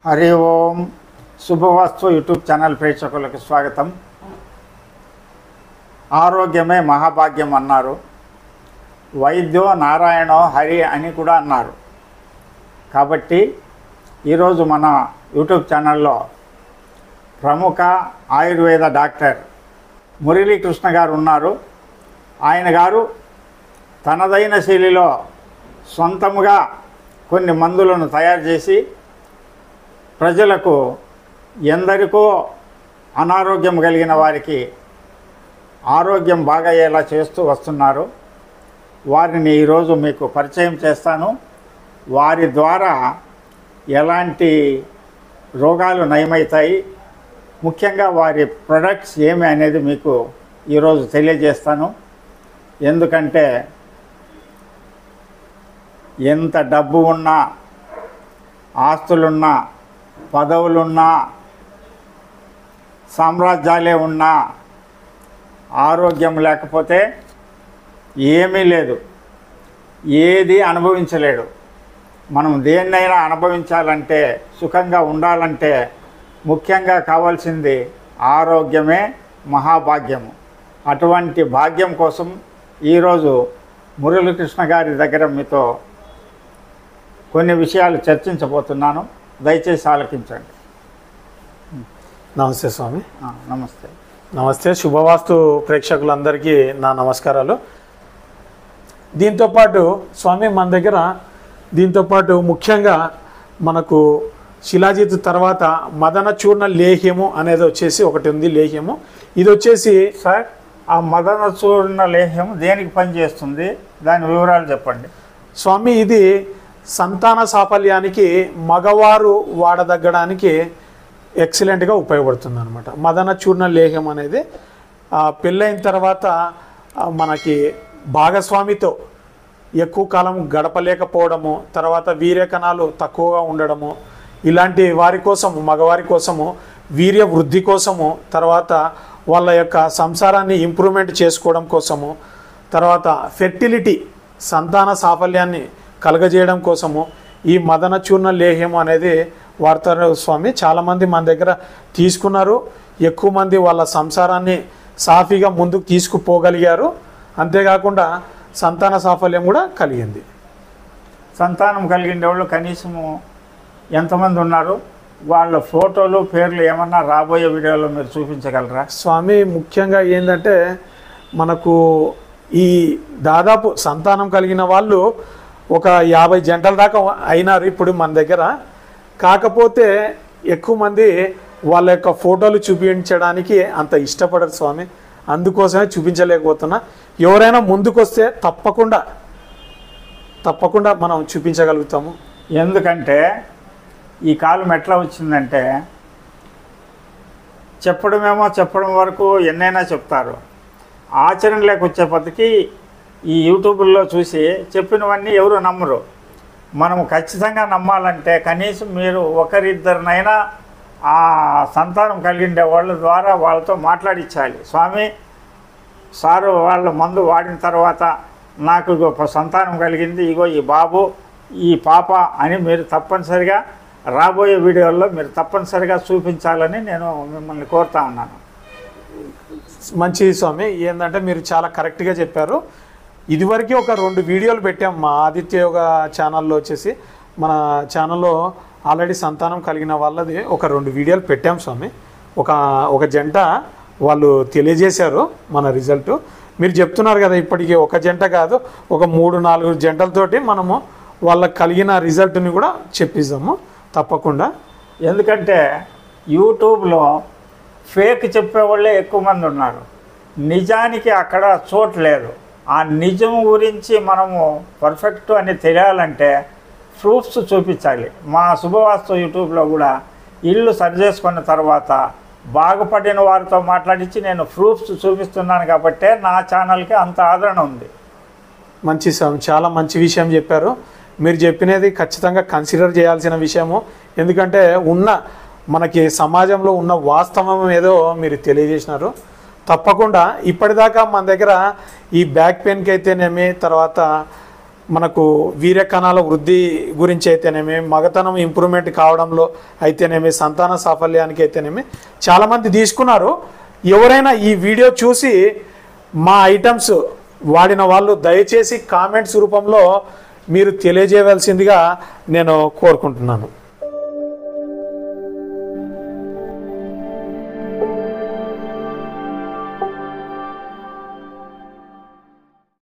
హరి ఓం శుభవాస్తు YouTube channel ప్రేక్షకులకు స్వాగతం. ఆరోగ్యమే మహాభాగ్యం అన్నారు. వైద్యో నారాయణో హరి అని కూడా అన్నారు. కాబట్టి ఈరోజు మన యూట్యూబ్ ఛానల్లో ప్రముఖ ఆయుర్వేద డాక్టర్ మురళీకృష్ణ గారు ఉన్నారు. ఆయన గారు తనదైన శైలిలో సొంతముగా కొన్ని మందులను తయారు చేసి ప్రజలకు ఎందరికో అనారోగ్యం కలిగిన వారికి ఆరోగ్యం బాగయ్యేలా చేస్తూ వస్తున్నారు. వారిని ఈరోజు మీకు పరిచయం చేస్తాను. వారి ద్వారా ఎలాంటి రోగాలు నయమవుతాయి, ముఖ్యంగా వారి ప్రొడక్ట్స్ ఏమి అనేది మీకు ఈరోజు తెలియజేస్తాను. ఎందుకంటే ఎంత డబ్బు ఉన్నా, ఆస్తులున్నా, పదవులున్నా, సామ్రాజ్యాలే ఉన్నా ఆరోగ్యం లేకపోతే ఏమీ లేదు, ఏది అనుభవించలేడు. మనం దేన్నైనా అనుభవించాలంటే, సుఖంగా ఉండాలంటే ముఖ్యంగా కావాల్సింది ఆరోగ్యమే మహాభాగ్యము. అటువంటి భాగ్యం కోసం ఈరోజు మురళీకృష్ణ గారి దగ్గర మీతో కొన్ని విషయాలు చర్చించబోతున్నాను. దయచేసి ఆలకించండి. నమస్తే స్వామి. నమస్తే. నమస్తే. శుభవాస్తు ప్రేక్షకులందరికీ నా నమస్కారాలు. దీంతోపాటు స్వామి మన దగ్గర దీంతోపాటు ముఖ్యంగా మనకు శిలాజిత్ తర్వాత మదన చూర్ణ లేహ్యము అనేది వచ్చేసి ఒకటి ఉంది. లేహ్యము ఇది వచ్చేసి సార్, ఆ మదన చూర్ణ లేహ్యం దేనికి పనిచేస్తుంది, దాని వివరాలు చెప్పండి. స్వామి ఇది సంతాన సాఫల్యానికి మగవారు వాడదగ్గడానికి ఎక్సలెంట్గా ఉపయోగపడుతుంది అనమాట. మదన చూర్ణ లేహ్యం అనేది పెళ్ళైన తర్వాత మనకి భాగస్వామితో ఎక్కువ కాలం గడపలేకపోవడము, తర్వాత వీర్యకణాలు తక్కువగా ఉండడము, ఇలాంటి వారి కోసము, మగవారి కోసము వీర్య వృద్ధి కోసము, తర్వాత వాళ్ళ యొక్క సంసారాన్ని ఇంప్రూవ్మెంట్ చేసుకోవడం కోసము, తర్వాత ఫెర్టిలిటీ సంతాన సాఫల్యాన్ని కలగజేయడం కోసము ఈ మదన చూర్ణ లేహ్యం అనేది వాడతారు స్వామి. చాలామంది మన దగ్గర తీసుకున్నారు. ఎక్కువ మంది వాళ్ళ సంసారాన్ని సాఫీగా ముందుకు తీసుకుపోగలిగారు. అంతేకాకుండా సంతాన సాఫల్యం కూడా కలిగింది. సంతానం కలిగిన వాళ్ళు కనీసము ఎంతమంది ఉన్నారు, వాళ్ళ ఫోటోలు, పేర్లు ఏమన్నా రాబోయే వీడియోలో మీరు చూపించగలరా? స్వామి ముఖ్యంగా ఏంటంటే మనకు ఈ దాదాపు సంతానం కలిగిన వాళ్ళు ఒక 50 జంటల దాకా అయినారు ఇప్పుడు మన దగ్గర. కాకపోతే ఎక్కువ మంది వాళ్ళ యొక్క ఫోటోలు చూపించడానికి అంత ఇష్టపడరు స్వామి. అందుకోసమే చూపించలేకపోతున్నా. ఎవరైనా ముందుకు వస్తే తప్పకుండా మనం చూపించగలుగుతాము. ఎందుకంటే ఈ కాలం ఎట్లా వచ్చిందంటే చెప్పడం వరకు ఎన్నైనా చెప్తారు, ఆచరణలోకి వచ్చేపటికి ఈ యూట్యూబ్లో చూసి చెప్పినవన్నీ ఎవరు నమ్మరు. మనము ఖచ్చితంగా నమ్మాలంటే కనీసం మీరు ఒకరిద్దరినైనా ఆ సంతానం కలిగిండే వాళ్ళ ద్వారా వాళ్ళతో మాట్లాడించాలి. స్వామి, సారు వాళ్ళ మందు వాడిన తర్వాత నాకు సంతానం కలిగింది, ఇగో ఈ బాబు, ఈ పాప అని మీరు తప్పనిసరిగా రాబోయే వీడియోల్లో మీరు తప్పనిసరిగా చూపించాలని నేను మిమ్మల్ని కోరుతా ఉన్నాను. మంచి స్వామి. ఏంటంటే మీరు చాలా కరెక్ట్గా చెప్పారు. ఇదివరకు ఒక 2 వీడియోలు పెట్టాం మా ఆదిత్య యోగ ఛానల్లో వచ్చేసి. మన ఛానల్లో ఆల్రెడీ సంతానం కలిగిన వాళ్ళది ఒక 2 వీడియోలు పెట్టాం స్వామి. ఒక జంట వాళ్ళు తెలియజేశారు మన రిజల్ట్. మీరు చెప్తున్నారు కదా, ఇప్పటికీ ఒక జంట కాదు, ఒక 3-4 జంటలతోటి మనము వాళ్ళకి కలిగిన రిజల్ట్ని కూడా చెప్పిస్తాము తప్పకుండా. ఎందుకంటే యూట్యూబ్లో ఫేక్ చెప్పేవాళ్ళే ఎక్కువ మంది ఉన్నారు. నిజానికి అక్కడ చోటు లేదు. ఆ నిజం గురించి మనము పర్ఫెక్ట్ అని తెలియాలంటే ప్రూఫ్స్ చూపించాలి. మా శుభవాస్తు యూట్యూబ్లో కూడా ఇల్లు సరి చేసుకున్న తర్వాత బాగుపడిన వారితో మాట్లాడించి నేను ప్రూఫ్స్ చూపిస్తున్నాను కాబట్టే నా ఛానల్కి అంత ఆదరణ ఉంది. మంచి చాలా మంచి విషయం చెప్పారు. మీరు చెప్పినది ఖచ్చితంగా కన్సిడర్ చేయాల్సిన విషయము. ఎందుకంటే మనకి సమాజంలో ఉన్న వాస్తవం ఏదో మీరు తెలియజేసినారు. తప్పకుండా ఇప్పటిదాకా మన దగ్గర ఈ బ్యాక్ పెయిన్కి అయితేనేమి, తర్వాత మనకు వీర్యకణాల వృద్ధి గురించి అయితేనేమి, మగతనం ఇంప్రూవ్మెంట్ కావడంలో అయితేనేమి, సంతాన సాఫల్యానికి అయితేనేమి చాలామంది తీసుకున్నారు. ఎవరైనా ఈ వీడియో చూసి మా ఐటమ్స్ వాడిన వాళ్ళు దయచేసి కామెంట్స్ రూపంలో మీరు తెలియజేయవలసిందిగా నేను కోరుకుంటున్నాను.